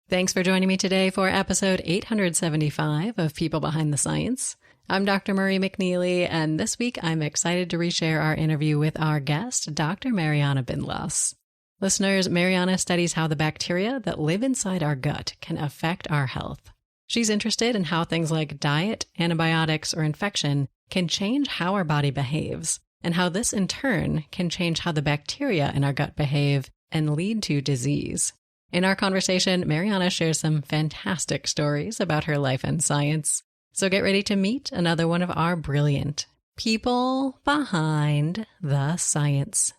Thanks for joining me today for episode 875 of People Behind the Science. I'm Dr. Marie McNeely, and this week I'm excited to reshare our interview with our guest, Dr. Mariana Byndloss. Listeners, Mariana studies how the bacteria that live inside our gut can affect our health. She's interested in how things like diet, antibiotics, or infection can change how our body behaves, and how this in turn can change how the bacteria in our gut behave and lead to disease. In our conversation, Mariana shares some fantastic stories about her life and science. So get ready to meet another one of our brilliant people behind the science.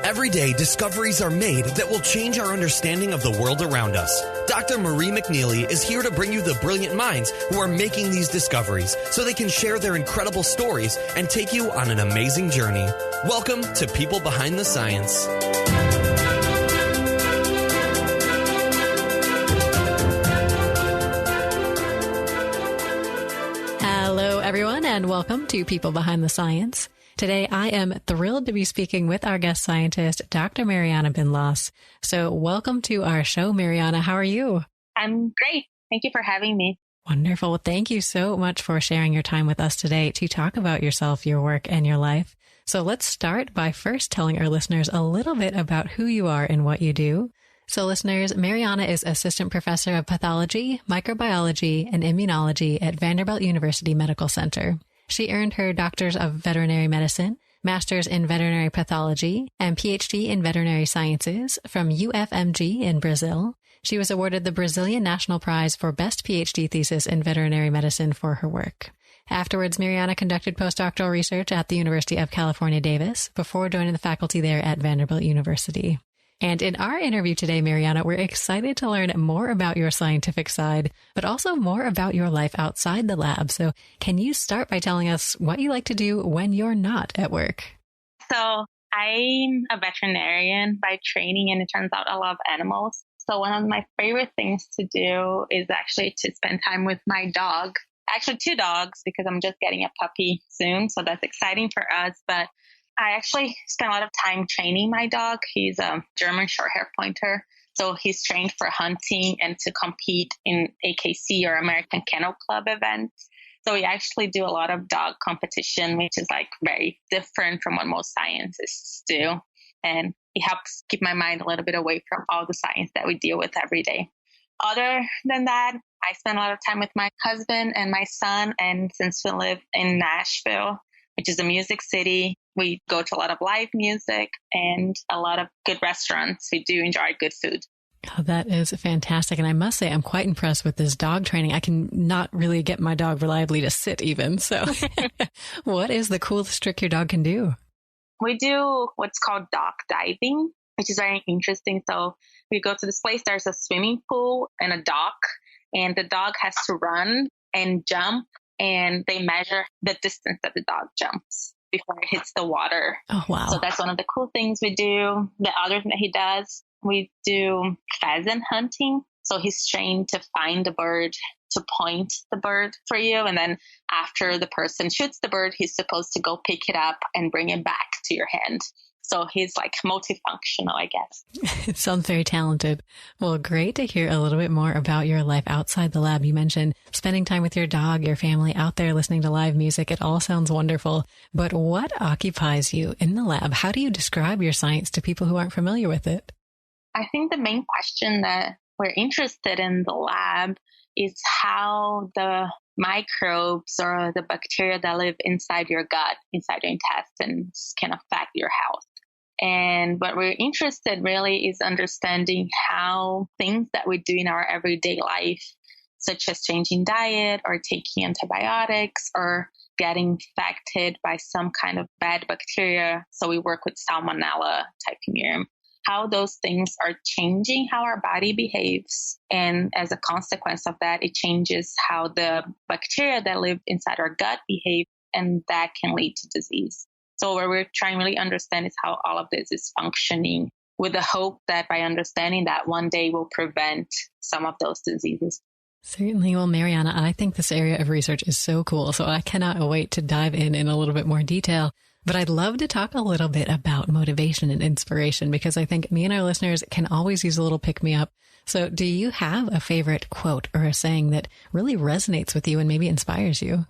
Every day, discoveries are made that will change our understanding of the world around us. Dr. Marie McNeely is here to bring you the brilliant minds who are making these discoveries so they can share their incredible stories and take you on an amazing journey. Welcome to People Behind the Science. Everyone, and welcome to People Behind the Science. Today, I am thrilled to be speaking with our guest scientist, Dr. Mariana Byndloss. So welcome to our show, Mariana. How are you? I'm great. Thank you for having me. Wonderful. Well, thank you so much for sharing your time with us today to talk about yourself, your work, and your life. So let's start by first telling our listeners a little bit about who you are and what you do. So listeners, Mariana is Assistant Professor of Pathology, Microbiology, and Immunology at Vanderbilt University Medical Center. She earned her Doctors of Veterinary Medicine, Masters in Veterinary Pathology, and PhD in Veterinary Sciences from UFMG in Brazil. She was awarded the Brazilian National Prize for Best PhD Thesis in Veterinary Medicine for her work. Afterwards, Mariana conducted postdoctoral research at the University of California, Davis, before joining the faculty there at Vanderbilt University. And in our interview today, Mariana, we're excited to learn more about your scientific side, but also more about your life outside the lab. So can you start by telling us what you like to do when you're not at work? So I'm a veterinarian by training, and it turns out I love animals. So one of my favorite things to do is actually to spend time with my dog. Actually, 2 dogs, because I'm just getting a puppy soon. So that's exciting for us. But I actually spent a lot of time training my dog. He's a German Shorthair Pointer. So he's trained for hunting and to compete in AKC or American Kennel Club events. So we actually do a lot of dog competition, which is like very different from what most scientists do. And it helps keep my mind a little bit away from all the science that we deal with every day. Other than that, I spend a lot of time with my husband and my son. And since we live in Nashville, which is a music city, we go to a lot of live music and a lot of good restaurants. We do enjoy good food. Oh, that is fantastic. And I must say, I'm quite impressed with this dog training. I can not really get my dog reliably to sit even. So what is the coolest trick your dog can do? We do what's called dog diving, which is very interesting. So we go to this place, there's a swimming pool and a dock, and the dog has to run and jump, and they measure the distance that the dog jumps before it hits the water. Oh, wow. So that's one of the cool things we do. The other thing that he does, we do pheasant hunting. So he's trained to find the bird, to point the bird for you. And then after the person shoots the bird, he's supposed to go pick it up and bring it back to your hand. So he's like multifunctional, I guess. It sounds very talented. Well, great to hear a little bit more about your life outside the lab. You mentioned spending time with your dog, your family, out there listening to live music. It all sounds wonderful. But what occupies you in the lab? How do you describe your science to people who aren't familiar with it? I think the main question that we're interested in the lab is how the microbes or the bacteria that live inside your gut, inside your intestines, can affect your health. And what we're interested really is understanding how things that we do in our everyday life, such as changing diet or taking antibiotics or getting infected by some kind of bad bacteria. So we work with Salmonella typhimurium, how those things are changing how our body behaves. And as a consequence of that, it changes how the bacteria that live inside our gut behave, and that can lead to disease. So what we're trying to really understand is how all of this is functioning, with the hope that by understanding that, one day we'll prevent some of those diseases. Certainly. Well, Mariana, I think this area of research is so cool. So I cannot wait to dive in a little bit more detail. But I'd love to talk a little bit about motivation and inspiration, because I think me and our listeners can always use a little pick-me-up. So do you have a favorite quote or a saying that really resonates with you and maybe inspires you?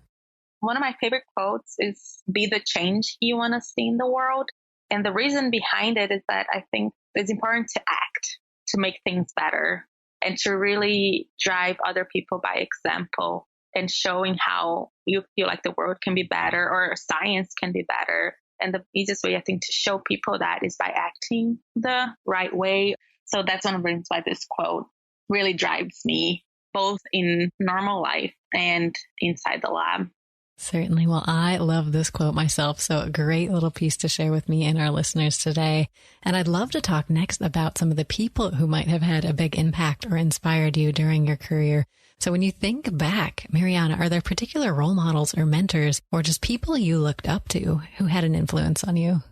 One of my favorite quotes is, "Be the change you want to see in the world." And the reason behind it is that I think it's important to act, to make things better, and to really drive other people by example and showing how you feel like the world can be better or science can be better. And the easiest way, I think, to show people that is by acting the right way. So that's one of the reasons why this quote really drives me, both in normal life and inside the lab. Certainly. Well, I love this quote myself. So a great little piece to share with me and our listeners today. And I'd love to talk next about some of the people who might have had a big impact or inspired you during your career. So when you think back, Mariana, are there particular role models or mentors or just people you looked up to who had an influence on you?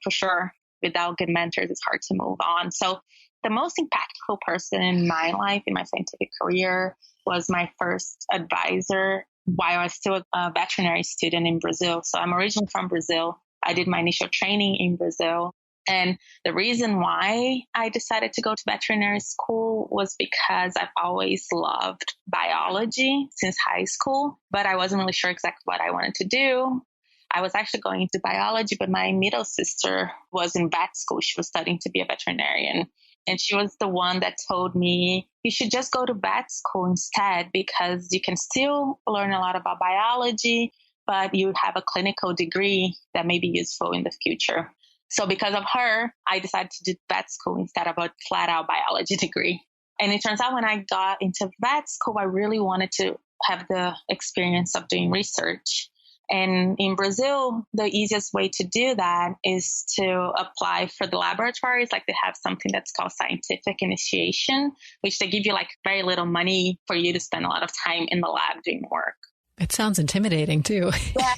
For sure. Without good mentors, it's hard to move on. So the most impactful person in my life, in my scientific career, was my first advisor while I was still a veterinary student in Brazil. So I'm originally from Brazil. I did my initial training in Brazil. And the reason why I decided to go to veterinary school was because I've always loved biology since high school, but I wasn't really sure exactly what I wanted to do. I was actually going into biology, but my middle sister was in vet school. She was studying to be a veterinarian. And she was the one that told me, you should just go to vet school instead, because you can still learn a lot about biology, but you have a clinical degree that may be useful in the future. So because of her, I decided to do vet school instead of a flat out biology degree. And it turns out when I got into vet school, I really wanted to have the experience of doing research. And in Brazil, the easiest way to do that is to apply for the laboratories. Like they have something that's called scientific initiation, which they give you like very little money for you to spend a lot of time in the lab doing work. It sounds intimidating too. Yeah,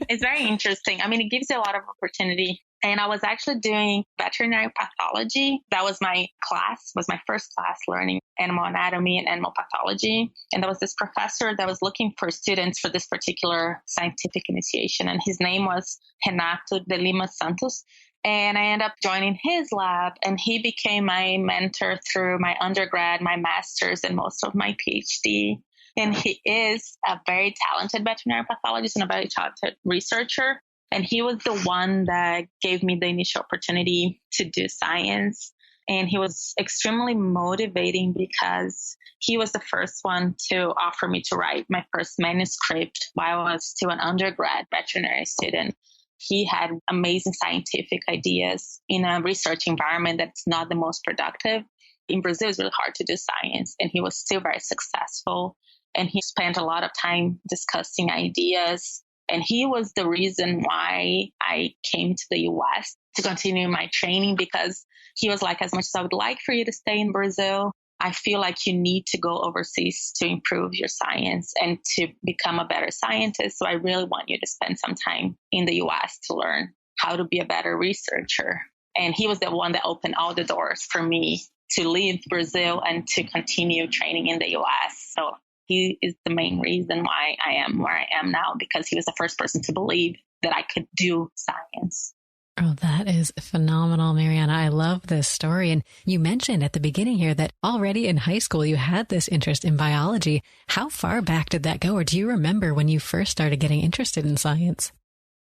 it's very interesting. I mean, it gives you a lot of opportunity. And I was actually doing veterinary pathology. That was my class, was my first class, learning animal anatomy and animal pathology. And there was this professor that was looking for students for this particular scientific initiation. And his name was Renato de Lima Santos. And I ended up joining his lab, and he became my mentor through my undergrad, my master's, and most of my PhD. And he is a very talented veterinary pathologist and a very talented researcher. And he was the one that gave me the initial opportunity to do science. And he was extremely motivating because he was the first one to offer me to write my first manuscript while I was still an undergrad veterinary student. He had amazing scientific ideas in a research environment that's not the most productive. In Brazil, it's really hard to do science, and he was still very successful. And he spent a lot of time discussing ideas. And he was the reason why I came to the US to continue my training, because he was like, as much as I would like for you to stay in Brazil, I feel like you need to go overseas to improve your science and to become a better scientist. So I really want you to spend some time in the US to learn how to be a better researcher. And he was the one that opened all the doors for me to leave Brazil and to continue training in the US. So he is the main reason why I am where I am now, because he was the first person to believe that I could do science. Oh, that is phenomenal, Mariana. I love this story. And you mentioned at the beginning here that already in high school, you had this interest in biology. How far back did that go? Or do you remember when you first started getting interested in science?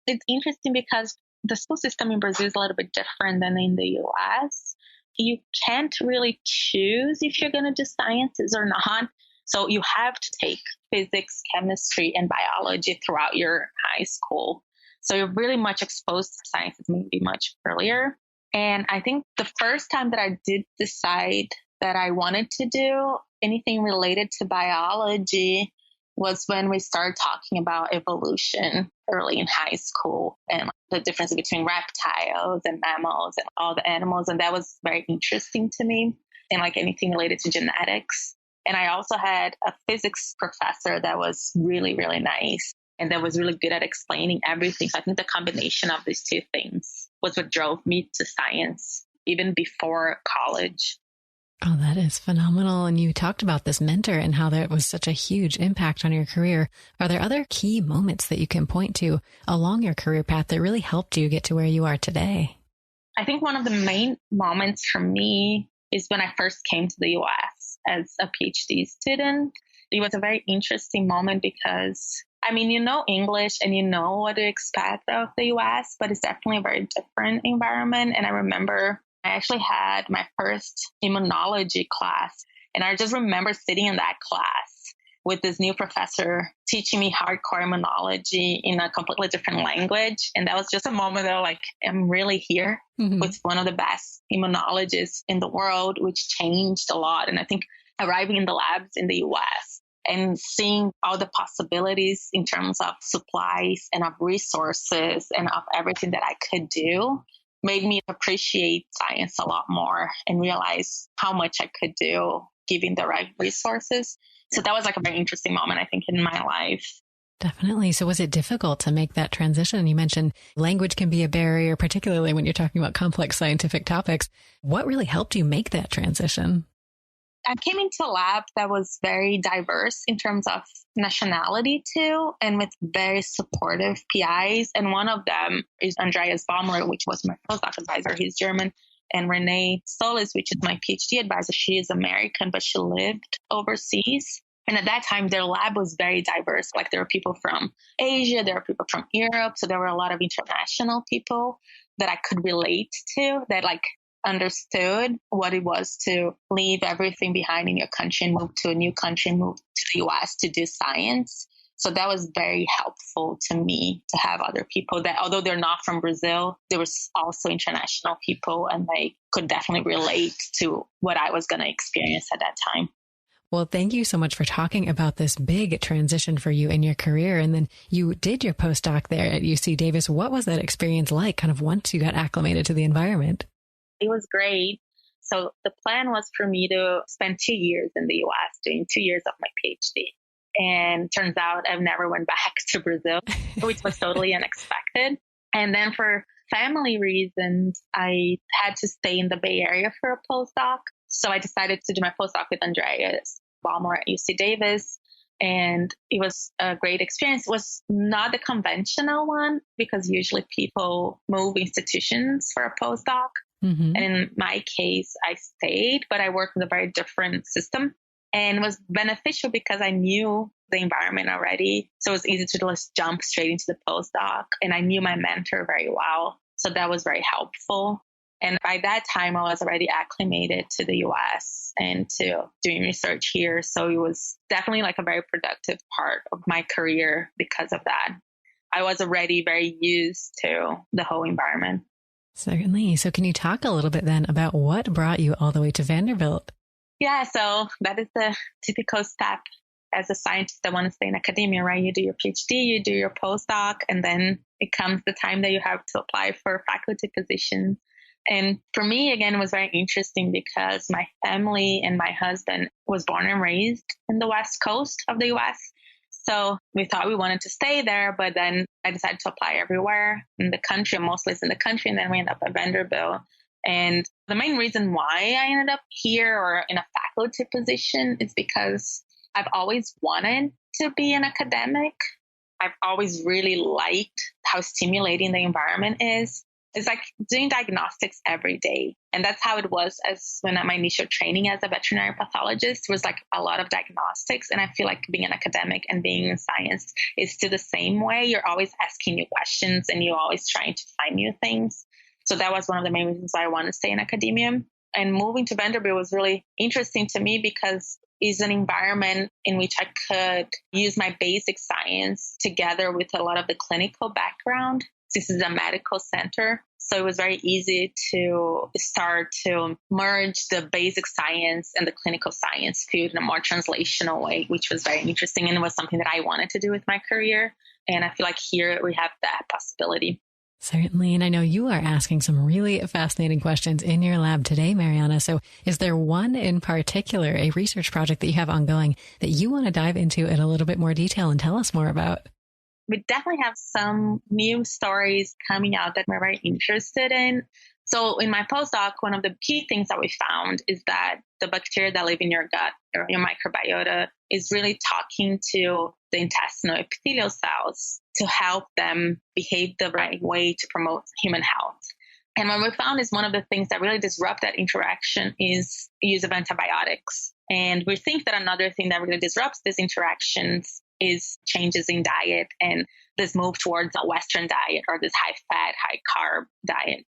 It's interesting because the school system in Brazil is a little bit different than in the US. You can't really choose if you're going to do sciences or not. So you have to take physics, chemistry, and biology throughout your high school. So you're really much exposed to sciences maybe much earlier. And I think the first time that I did decide that I wanted to do anything related to biology was when we started talking about evolution early in high school and the difference between reptiles and mammals and all the animals. And that was very interesting to me, and like anything related to genetics. And I also had a physics professor that was really, really nice and that was really good at explaining everything. So I think the combination of these two things was what drove me to science, even before college. Oh, that is phenomenal. And you talked about this mentor and how that was such a huge impact on your career. Are there other key moments that you can point to along your career path that really helped you get to where you are today? I think one of the main moments for me is when I first came to the US as a PhD student. It was a very interesting moment because, I mean, you know English and you know what to expect of the US, but it's definitely a very different environment. And I remember I actually had my first immunology class, and I just remember sitting in that class with this new professor teaching me hardcore immunology in a completely different language. And that was just a moment that like, I'm really here with one of the best immunologists in the world, which changed a lot. And I think arriving in the labs in the US and seeing all the possibilities in terms of supplies and of resources and of everything that I could do made me appreciate science a lot more and realize how much I could do given the right resources. So that was like a very interesting moment, I think, in my life. Definitely. So was it difficult to make that transition? You mentioned language can be a barrier, particularly when you're talking about complex scientific topics. What really helped you make that transition? I came into a lab that was very diverse in terms of nationality too, and with very supportive PIs. And one of them is Andreas Baumler, which was my postdoc advisor. He's German. And Renee Solis, which is my PhD advisor, she is American, but she lived overseas. And at that time, their lab was very diverse. Like there were people from Asia, there were people from Europe. So there were a lot of international people that I could relate to, that like understood what it was to leave everything behind in your country and move to a new country, move to the US to do science. So that was very helpful to me to have other people that, although they're not from Brazil, there was also international people and they could definitely relate to what I was going to experience at that time. Well, thank you so much for talking about this big transition for you in your career. And then you did your postdoc there at UC Davis. What was that experience like kind of once you got acclimated to the environment? It was great. So the plan was for me to spend 2 years in the US doing 2 years of my PhD. And turns out I've never went back to Brazil, which was totally unexpected. And then for family reasons, I had to stay in the Bay Area for a postdoc. So I decided to do my postdoc with Andreas Baumler at UC Davis. And it was a great experience. It was not the conventional one because usually people move institutions for a postdoc. And in my case, I stayed, but I worked with a very different system. And it was beneficial because I knew the environment already. So it was easy to just jump straight into the postdoc. And I knew my mentor very well. So that was very helpful. And by that time, I was already acclimated to the US and to doing research here. So it was definitely like a very productive part of my career because of that. I was already very used to the whole environment. Certainly. So can you talk a little bit then about what brought you all the way to Vanderbilt? Yeah, so that is the typical step as a scientist that want to stay in academia, right? You do your PhD, you do your postdoc, and then it comes the time that you have to apply for faculty positions. And for me, again, it was very interesting because my family and my husband was born and raised in the West Coast of the US. So we thought we wanted to stay there, but then I decided to apply everywhere in the country, mostly in the country, and then we ended up at Vanderbilt. And the main reason why I ended up here or in a faculty position is because I've always wanted to be an academic. I've always really liked how stimulating the environment is. It's like doing diagnostics every day. And that's how it was as when my initial training as a veterinary pathologist was like a lot of diagnostics. And I feel like being an academic and being in science is still the same way. You're always asking new questions and you're always trying to find new things. So that was one of the main reasons why I wanted to stay in academia. And moving to Vanderbilt was really interesting to me because it's an environment in which I could use my basic science together with a lot of the clinical background. This is a medical center. So it was very easy to start to merge the basic science and the clinical science field in a more translational way, which was very interesting. And it was something that I wanted to do with my career. And I feel like here we have that possibility. Certainly. And I know you are asking some really fascinating questions in your lab today, Mariana. So is there one in particular, a research project that you have ongoing that you want to dive into in a little bit more detail and tell us more about? We definitely have some new stories coming out that we're very interested in. So in my postdoc, one of the key things that we found is that the bacteria that live in your gut or your microbiota is really talking to the intestinal epithelial cells to help them behave the right way to promote human health. And what we found is one of the things that really disrupt that interaction is use of antibiotics. And we think that another thing that really disrupts these interactions is changes in diet and this move towards a Western diet or this high fat, high carb diet.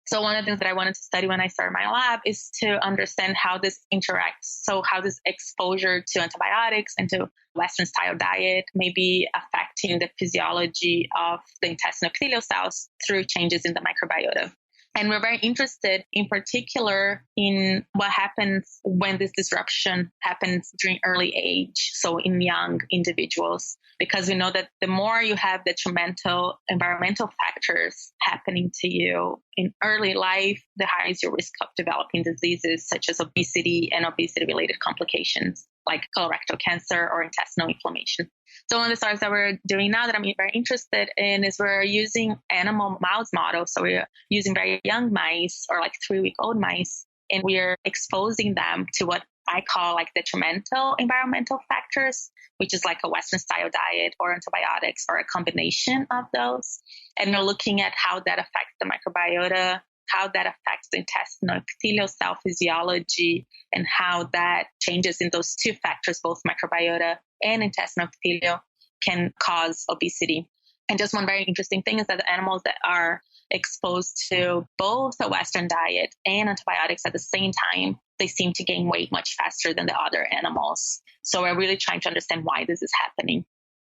So one of the things that I wanted to study when I started my lab is to understand how this interacts. So how this exposure to antibiotics and to Western style diet may be affecting the physiology of the intestinal epithelial cells through changes in the microbiota. And we're very interested in particular in what happens when this disruption happens during early age, so in young individuals, because we know that the more you have detrimental environmental factors happening to you in early life, the higher is your risk of developing diseases such as obesity and obesity-related complications like colorectal cancer or intestinal inflammation. So one of the studies that we're doing now that I'm very interested in is we're using animal mouse models. So we're using very young mice or like 3-week-old mice, and we're exposing them to what I call like detrimental environmental factors, which is like a Western style diet or antibiotics or a combination of those. And we're looking at how that affects the microbiota, how that affects the intestinal epithelial cell physiology, and how that changes in those two factors, both microbiota and intestinal epithelial, can cause obesity. And just one very interesting thing is that the animals that are exposed to both a Western diet and antibiotics at the same time, they seem to gain weight much faster than the other animals. So we're really trying to understand why this is happening.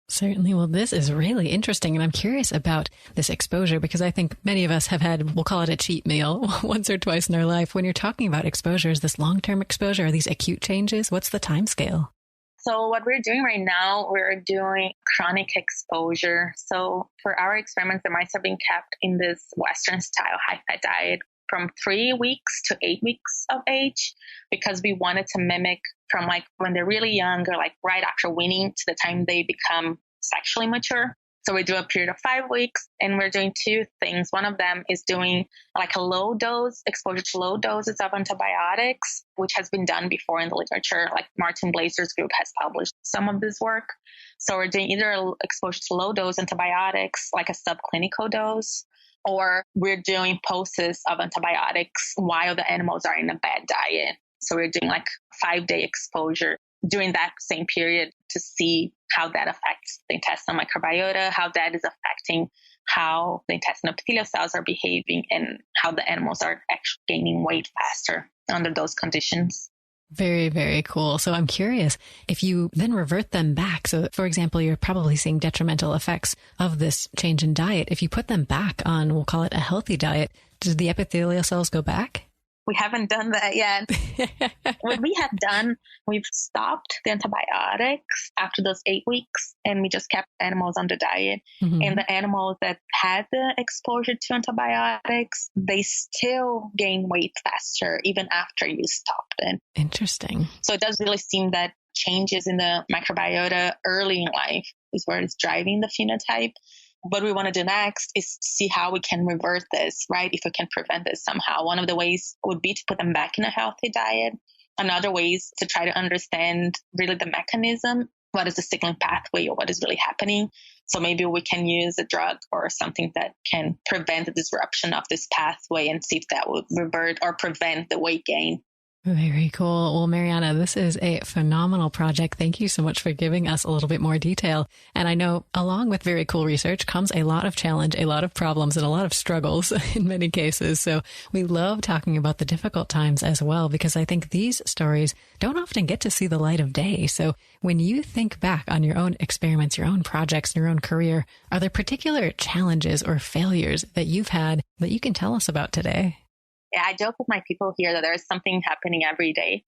Certainly. Well, this is really interesting. And I'm curious about this exposure because I think many of us have had, we'll call it a cheat meal once or twice in our life. When you're talking about exposures, this long-term exposure, are these acute changes? What's the time scale? So what we're doing right now, we're doing chronic exposure. So for our experiments, the mice have been kept in this Western style high-fat diet from 3 weeks to 8 weeks of age because we wanted to mimic from like when they're really young or like right after weaning to the time they become sexually mature. So we do a period of 5 weeks and we're doing two things. One of them is doing like a low dose, exposure to low doses of antibiotics, which has been done before in the literature. Like Martin Blazer's group has published some of this work. So we're doing either exposure to low dose antibiotics, like a subclinical dose, or we're doing pulses of antibiotics while the animals are in a bad diet. So we're doing like 5-day exposure during that same period to see how that affects the intestinal microbiota, how that is affecting how the intestinal epithelial cells are behaving, and how the animals are actually gaining weight faster under those conditions. Very, very cool. So I'm curious if you then revert them back. So for example, you're probably seeing detrimental effects of this change in diet. If you put them back on, we'll call it a healthy diet, do the epithelial cells go back? We haven't done that yet. What we have done, we've stopped the antibiotics after those 8 weeks, and we just kept animals on the diet. Mm-hmm. And the animals that had the exposure to antibiotics, they still gain weight faster even after you stop them. Interesting. So it does really seem that changes in the microbiota early in life is where it's driving the phenotype. What we want to do next is see how we can revert this, right? If we can prevent this somehow. One of the ways would be to put them back in a healthy diet. Another way is to try to understand really the mechanism. What is the signaling pathway or what is really happening? So maybe we can use a drug or something that can prevent the disruption of this pathway and see if that would revert or prevent the weight gain. Very cool. Well, Mariana, this is a phenomenal project. Thank you so much for giving us a little bit more detail. And I know along with very cool research comes a lot of challenge, a lot of problems, and a lot of struggles in many cases. So we love talking about the difficult times as well, because I think these stories don't often get to see the light of day. So when you think back on your own experiments, your own projects, and your own career, are there particular challenges or failures that you've had that you can tell us about today? Yeah, I joke with my people here that there's something happening every day.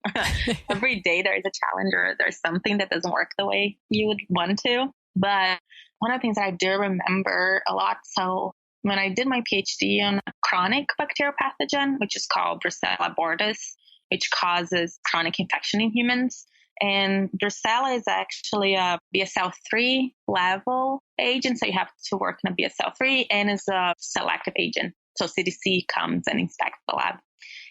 Every day there is a challenge or there's something that doesn't work the way you would want to. But one of the things that I do remember a lot, so when I did my PhD on a chronic bacterial pathogen, which is called Brucella abortus, which causes chronic infection in humans. And Brucella is actually a BSL-3 level agent. So you have to work in a BSL-3 and is a selective agent. So CDC comes and inspects the lab.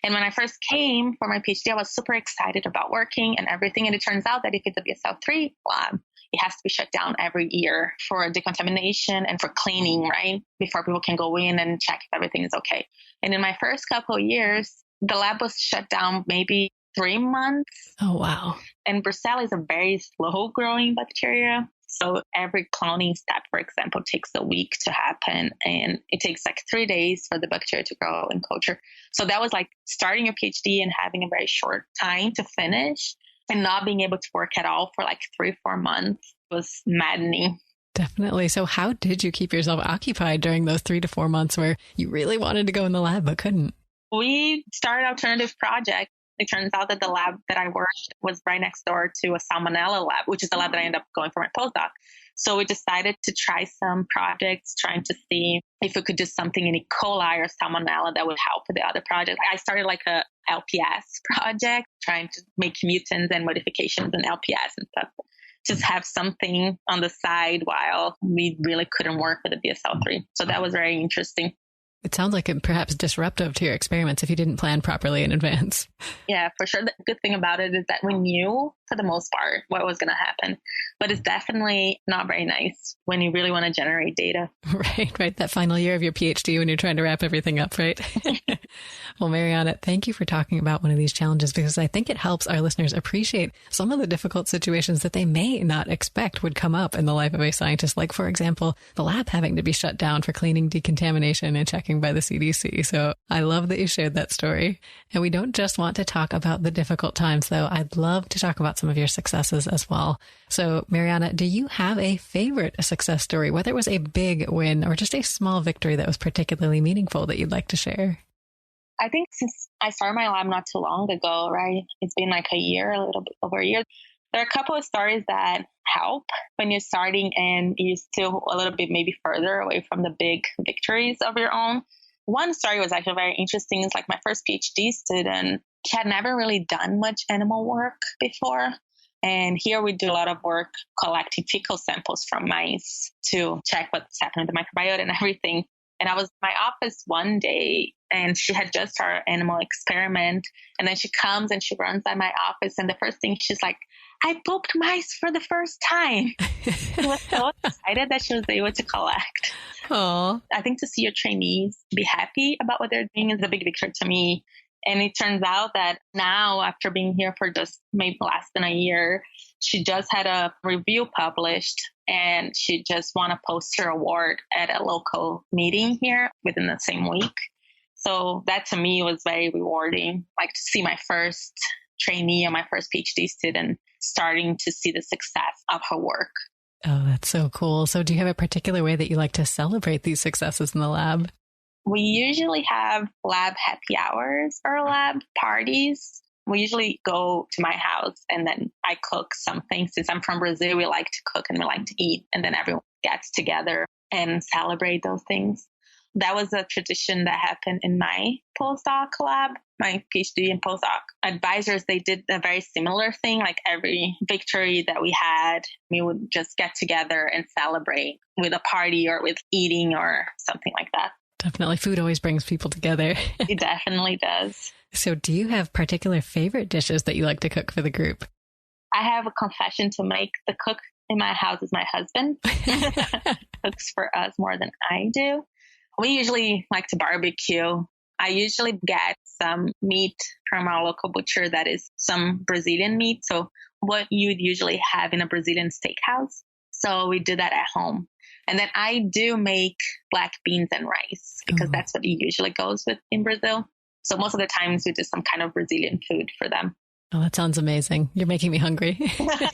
And when I first came for my PhD, I was super excited about working and everything. And it turns out that if it's a BSL-3 lab, it has to be shut down every year for decontamination and for cleaning, right? Before people can go in and check if everything is okay. And in my first couple of years, the lab was shut down maybe 3 months. Oh, wow. And Brucella is a very slow growing bacteria. So every cloning step, for example, takes a week to happen. And it takes like 3 days for the bacteria to grow in culture. So that was like starting your PhD and having a very short time to finish and not being able to work at all for like 3-4 months was maddening. Definitely. So how did you keep yourself occupied during those 3 to 4 months where you really wanted to go in the lab but couldn't? We started alternative projects. It turns out that the lab that I worked was right next door to a salmonella lab, which is the lab that I ended up going for my postdoc. So we decided to try some projects, trying to see if we could do something in E. coli or salmonella that would help with the other project. I started like a LPS project, trying to make mutants and modifications in LPS and stuff. Just have something on the side while we really couldn't work with the BSL-3. So that was very interesting. It sounds like it perhaps disruptive to your experiments if you didn't plan properly in advance. Yeah, for sure. The good thing about it is that we knew for the most part what was going to happen, but it's definitely not very nice when you really want to generate data. Right. That final year of your PhD when you're trying to wrap everything up, right? Well, Mariana, thank you for talking about one of these challenges, because I think it helps our listeners appreciate some of the difficult situations that they may not expect would come up in the life of a scientist. Like, for example, the lab having to be shut down for cleaning, decontamination, and checking by the CDC. So I love that you shared that story. And we don't just want to talk about the difficult times, though. I'd love to talk about some of your successes as well. So Mariana, do you have a favorite success story, whether it was a big win or just a small victory that was particularly meaningful that you'd like to share? I think since I started my lab not too long ago, right? It's been like a year, a little bit over a year. There are a couple of stories that help when you're starting and you're still a little bit maybe further away from the big victories of your own. One story was actually very interesting. It's like my first PhD student, she had never really done much animal work before. And here we do a lot of work collecting fecal samples from mice to check what's happening with the microbiota and everything. And I was in my office one day and she had just started an animal experiment. And then she comes and she runs by my office. And the first thing she's like, I pooped mice for the first time. She was so excited that she was able to collect. Aww. I think to see your trainees be happy about what they're doing is a big victory to me. And it turns out that now, after being here for just maybe less than a year, she just had a review published and she just won a poster award at a local meeting here within the same week. So that to me was very rewarding, like to see my first trainee or my first PhD student starting to see the success of her work. Oh, that's so cool. So do you have a particular way that you like to celebrate these successes in the lab? We usually have lab happy hours or lab parties. We usually go to my house and then I cook something. Since I'm from Brazil, we like to cook and we like to eat. And then everyone gets together and celebrate those things. That was a tradition that happened in my postdoc lab. My PhD and postdoc advisors, they did a very similar thing. Like every victory that we had, we would just get together and celebrate with a party or with eating or something like that. Definitely. Food always brings people together. It definitely does. So do you have particular favorite dishes that you like to cook for the group? I have a confession to make. The cook in my house is my husband. Cooks for us more than I do. We usually like to barbecue. I usually get some meat from our local butcher that is some Brazilian meat. So what you'd usually have in a Brazilian steakhouse. So we do that at home. And then I do make black beans and rice because that's what usually goes with in Brazil. So most of the times we do some kind of Brazilian food for them. Oh, that sounds amazing. You're making me hungry.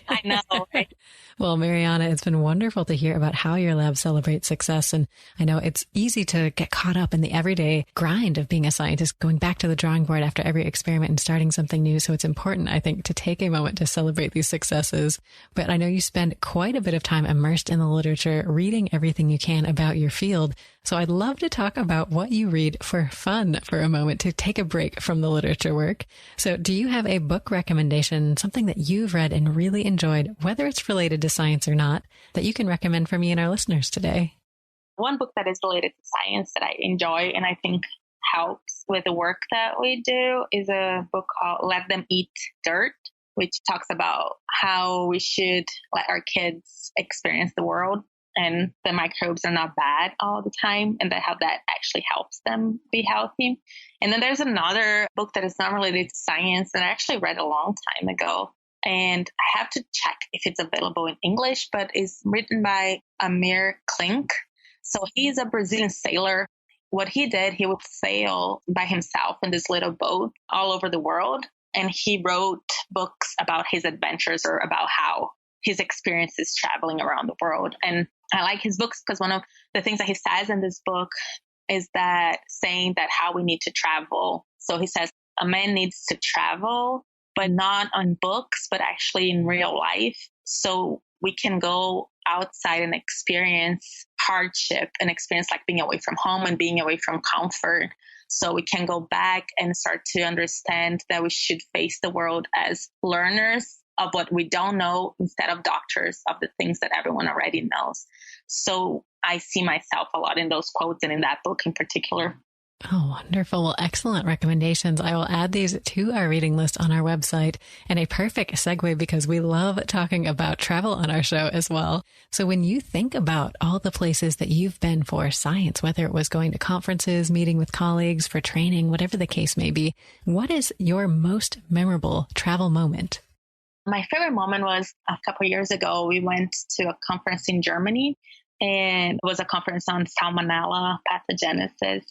I know, right? Well, Mariana, it's been wonderful to hear about how your lab celebrates success. And I know it's easy to get caught up in the everyday grind of being a scientist, going back to the drawing board after every experiment and starting something new. So it's important, I think, to take a moment to celebrate these successes. But I know you spend quite a bit of time immersed in the literature, reading everything you can about your field. So I'd love to talk about what you read for fun for a moment, to take a break from the literature work. So do you have a book recommendation, something that you've read and really enjoyed, whether it's related to science or not, that you can recommend for me and our listeners today? One book that is related to science that I enjoy and I think helps with the work that we do is a book called Let Them Eat Dirt, which talks about how we should let our kids experience the world and the microbes are not bad all the time and how that actually helps them be healthy. And then there's another book that is not related to science that I actually read a long time ago. And I have to check if it's available in English, but it's written by Amir Klink. So he's a Brazilian sailor. What he did, he would sail by himself in this little boat all over the world. And he wrote books about his adventures or about how his experiences traveling around the world. And I like his books because one of the things that he says in this book is that saying that how we need to travel. So he says a man needs to travel, but not on books, but actually in real life. So we can go outside and experience hardship and experience like being away from home and being away from comfort. So we can go back and start to understand that we should face the world as learners of what we don't know instead of doctors of the things that everyone already knows. So I see myself a lot in those quotes and in that book in particular. Oh, wonderful. Well, excellent recommendations. I will add these to our reading list on our website, and a perfect segue because we love talking about travel on our show as well. So when you think about all the places that you've been for science, whether it was going to conferences, meeting with colleagues, for training, whatever the case may be, what is your most memorable travel moment? My favorite moment was a couple of years ago. We went to a conference in Germany, and it was a conference on Salmonella pathogenesis.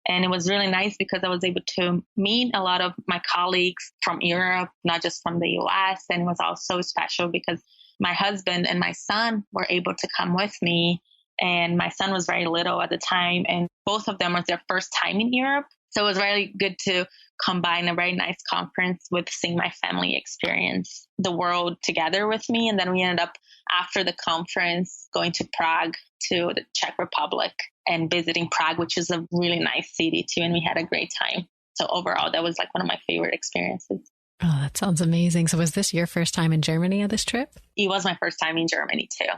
And it was really nice because I was able to meet a lot of my colleagues from Europe, not just from the US. And it was also special because my husband and my son were able to come with me. And my son was very little at the time. And both of them was their first time in Europe. So it was really good to combine a very nice conference with seeing my family experience the world together with me. And then we ended up, after the conference, going to Prague, to the Czech Republic, and visiting Prague, which is a really nice city too. And we had a great time. So overall, that was like one of my favorite experiences. Oh, that sounds amazing. So was this your first time in Germany on this trip? It was my first time in Germany too.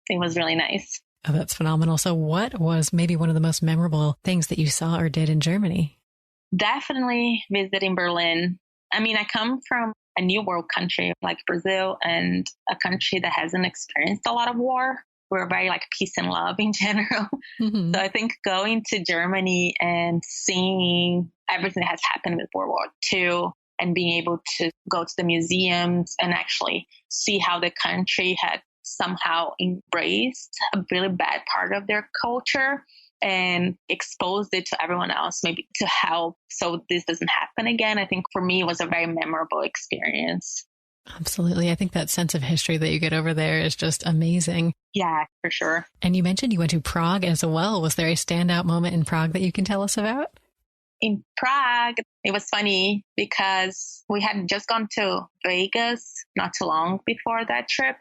It was really nice. Oh, that's phenomenal. So what was maybe one of the most memorable things that you saw or did in Germany? Definitely visiting Berlin. I mean, I come from a new world country like Brazil and a country that hasn't experienced a lot of war. We're very like peace and love in general. Mm-hmm. So I think going to Germany and seeing everything that has happened with World War II and being able to go to the museums and actually see how the country had somehow embraced a really bad part of their culture and exposed it to everyone else, maybe to help so this doesn't happen again. I think for me, it was a very memorable experience. Absolutely. I think that sense of history that you get over there is just amazing. Yeah, for sure. And you mentioned you went to Prague as well. Was there a standout moment in Prague that you can tell us about? In Prague, it was funny because we had just gone to Vegas not too long before that trip.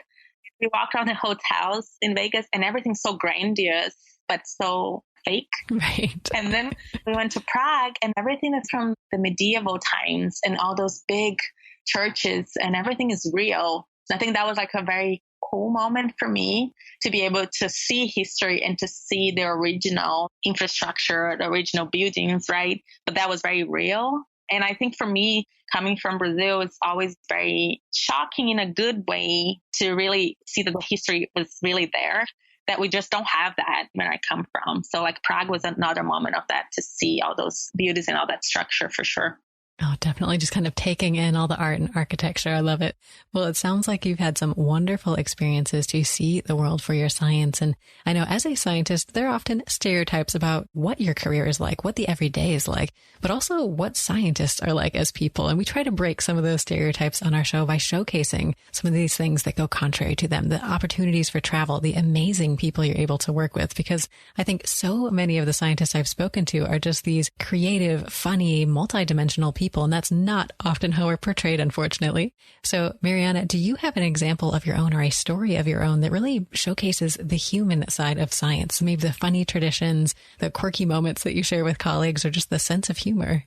We walked around the hotels in Vegas and everything's so grandiose, but so fake. Right. And then we went to Prague and everything is from the medieval times and all those big churches and everything is real. I think that was like a very cool moment for me to be able to see history and to see the original infrastructure, the original buildings, right? But that was very real. And I think for me, coming from Brazil, it's always very shocking in a good way to really see that the history was really there, that we just don't have that where I come from. So like Prague was another moment of that, to see all those beauties and all that structure for sure. Oh, definitely. Just kind of taking in all the art and architecture. I love it. Well, it sounds like you've had some wonderful experiences to see the world for your science. And I know as a scientist, there are often stereotypes about what your career is like, what the everyday is like, but also what scientists are like as people. And we try to break some of those stereotypes on our show by showcasing some of these things that go contrary to them, the opportunities for travel, the amazing people you're able to work with, because I think so many of the scientists I've spoken to are just these creative, funny, multidimensional people. And that's not often how we're portrayed, unfortunately. So, Mariana, do you have an example of your own or a story of your own that really showcases the human side of science? Maybe the funny traditions, the quirky moments that you share with colleagues, or just the sense of humor?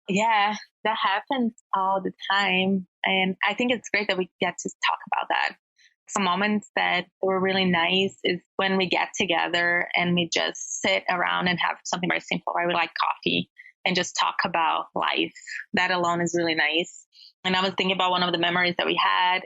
Yeah, that happens all the time. And I think it's great that we get to talk about that. Some moments that were really nice is when we get together and we just sit around and have something very simple, right? We like coffee and just talk about life. That alone is really nice. And I was thinking about one of the memories that we had.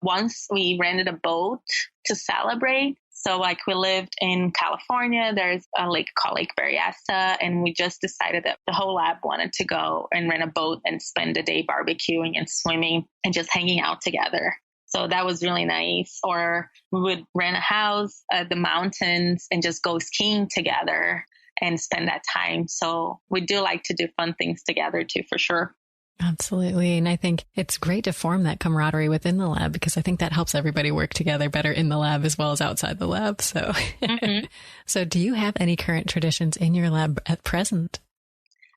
Once we rented a boat to celebrate. So like we lived in California, there's a lake called Lake Berryessa, and we just decided that the whole lab wanted to go and rent a boat and spend the day barbecuing and swimming and just hanging out together. So that was really nice. Or we would rent a house at the mountains and just go skiing together and spend that time. So we do like to do fun things together too, for sure. Absolutely. And I think it's great to form that camaraderie within the lab, because I think that helps everybody work together better in the lab as well as outside the lab. So, So do you have any current traditions in your lab at present?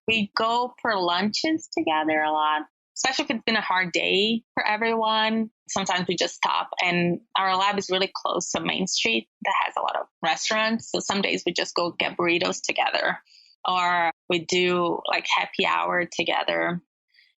We go for lunches together a lot, especially if it's been a hard day for everyone. Sometimes we just stop, and our lab is really close to Main Street that has a lot of restaurants. So some days we just go get burritos together, or we do like happy hour together.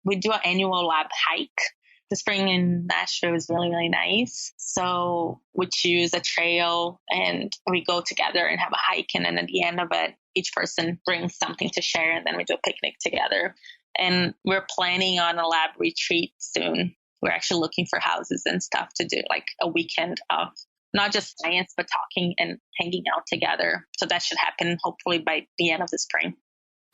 We do an annual lab hike. The spring in Nashville is really, really nice. So we choose a trail and we go together and have a hike. And then at the end of it, each person brings something to share, and then we do a picnic together. And we're planning on a lab retreat soon. We're actually looking for houses and stuff to do, like a weekend of not just science, but talking and hanging out together. So that should happen hopefully by the end of the spring.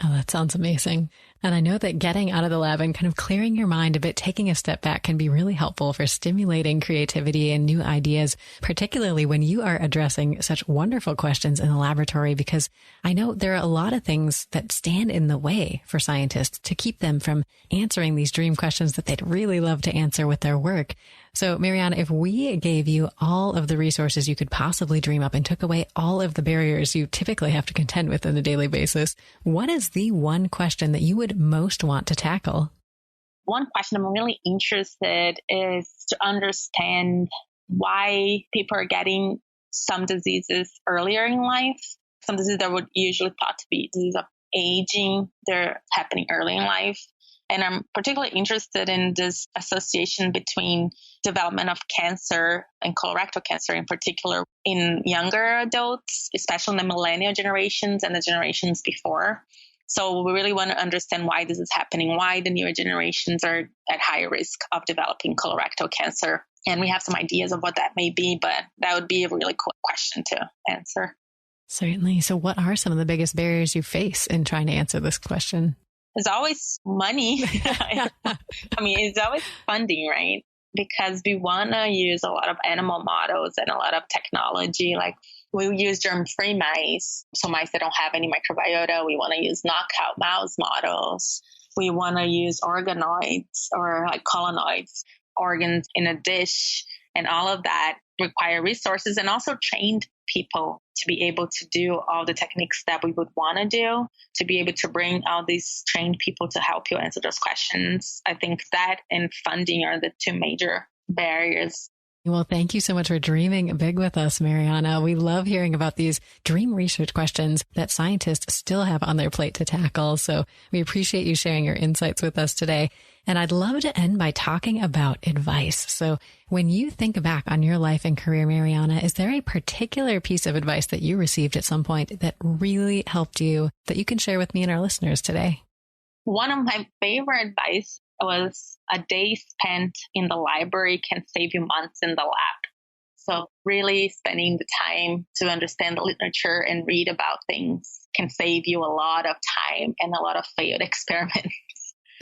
Oh, that sounds amazing. And I know that getting out of the lab and kind of clearing your mind a bit, taking a step back, can be really helpful for stimulating creativity and new ideas, particularly when you are addressing such wonderful questions in the laboratory, because I know there are a lot of things that stand in the way for scientists to keep them from answering these dream questions that they'd really love to answer with their work. So, Mariana, if we gave you all of the resources you could possibly dream up and took away all of the barriers you typically have to contend with on a daily basis, what is the one question that you would most want to tackle? One question I'm really interested is to understand why people are getting some diseases earlier in life. Some diseases that would usually thought to be diseases of aging, they're happening early in life. And I'm particularly interested in this association between development of cancer and colorectal cancer in particular in younger adults, especially in the millennial generations and the generations before. So we really want to understand why this is happening, why the newer generations are at higher risk of developing colorectal cancer. And we have some ideas of what that may be, but that would be a really cool question to answer. Certainly. So what are some of the biggest barriers you face in trying to answer this question? It's always money. I mean, it's always funding, right? Because we want to use a lot of animal models and a lot of technology. Like we use germ-free mice, so mice that don't have any microbiota. We want to use knockout mouse models. We want to use organoids or like colloids, organs in a dish, and all of that require resources and also trained people to be able to do all the techniques that we would want to do, to be able to bring all these trained people to help you answer those questions. I think that and funding are the two major barriers. Well, thank you so much for dreaming big with us, Mariana. We love hearing about these dream research questions that scientists still have on their plate to tackle. So we appreciate you sharing your insights with us today. And I'd love to end by talking about advice. So when you think back on your life and career, Mariana, is there a particular piece of advice that you received at some point that really helped you that you can share with me and our listeners today? One of my favorite advice was a day spent in the library can save you months in the lab. So really spending the time to understand the literature and read about things can save you a lot of time and a lot of failed experiments.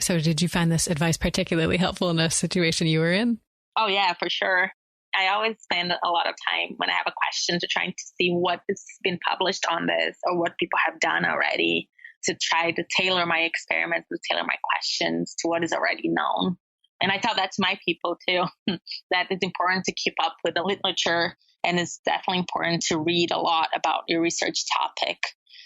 So did you find this advice particularly helpful in a situation you were in? Oh, yeah, for sure. I always spend a lot of time when I have a question to trying to see what has been published on this or what people have done already, to try to tailor my experiments, to tailor my questions to what is already known. And I tell that to my people too, that it's important to keep up with the literature, and it's definitely important to read a lot about your research topic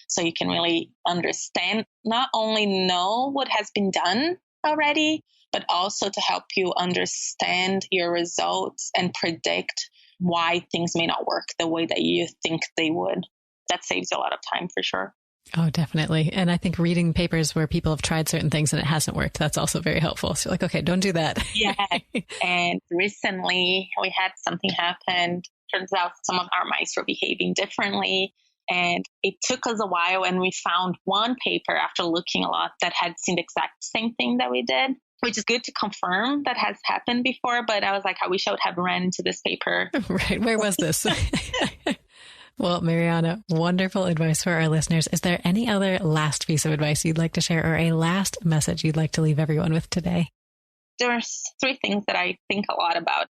so you can really understand, not only know what has been done already, but also to help you understand your results and predict why things may not work the way that you think they would. That saves you a lot of time for sure. Oh, definitely. And I think reading papers where people have tried certain things and it hasn't worked, that's also very helpful. So you're like, okay, don't do that. Yeah. And recently we had something happen. Turns out some of our mice were behaving differently. And it took us a while, and we found one paper after looking a lot that had seen the exact same thing that we did, which is good to confirm that has happened before. But I was like, I wish I would have ran into this paper. Right. Where was this? Well, Mariana, wonderful advice for our listeners. Is there any other last piece of advice you'd like to share, or a last message you'd like to leave everyone with today? There's 3 things that I think a lot about.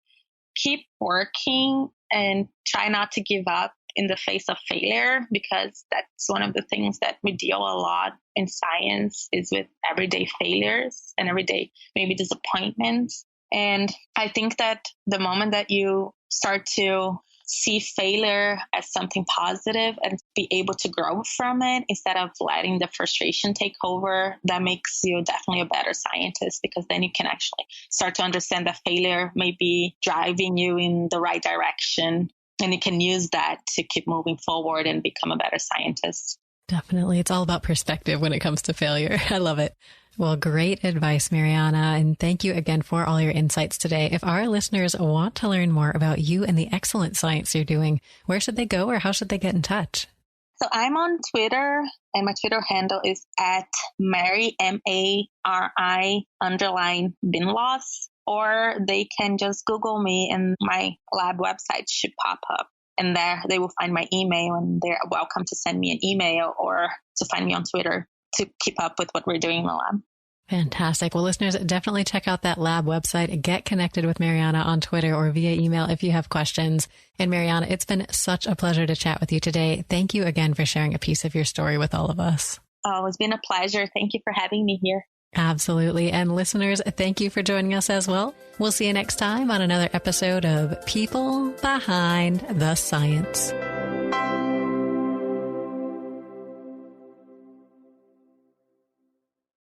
Keep working and try not to give up in the face of failure, because that's one of the things that we deal a lot in science is with everyday failures and everyday maybe disappointments. And I think that the moment that you start to see failure as something positive and be able to grow from it instead of letting the frustration take over, that makes you definitely a better scientist, because then you can actually start to understand that failure may be driving you in the right direction, and you can use that to keep moving forward and become a better scientist. Definitely. It's all about perspective when it comes to failure. I love it. Well, great advice, Mariana. And thank you again for all your insights today. If our listeners want to learn more about you and the excellent science you're doing, where should they go, or how should they get in touch? So I'm on Twitter, and my Twitter handle is at Mary, Mari _Byndloss, or they can just Google me and my lab website should pop up. And there they will find my email, and they're welcome to send me an email or to find me on Twitter to keep up with what we're doing in the lab. Fantastic. Well, listeners, definitely check out that lab website. Get connected with Mariana on Twitter or via email if you have questions. And Mariana, it's been such a pleasure to chat with you today. Thank you again for sharing a piece of your story with all of us. Oh, it's been a pleasure. Thank you for having me here. Absolutely. And listeners, thank you for joining us as well. We'll see you next time on another episode of People Behind the Science.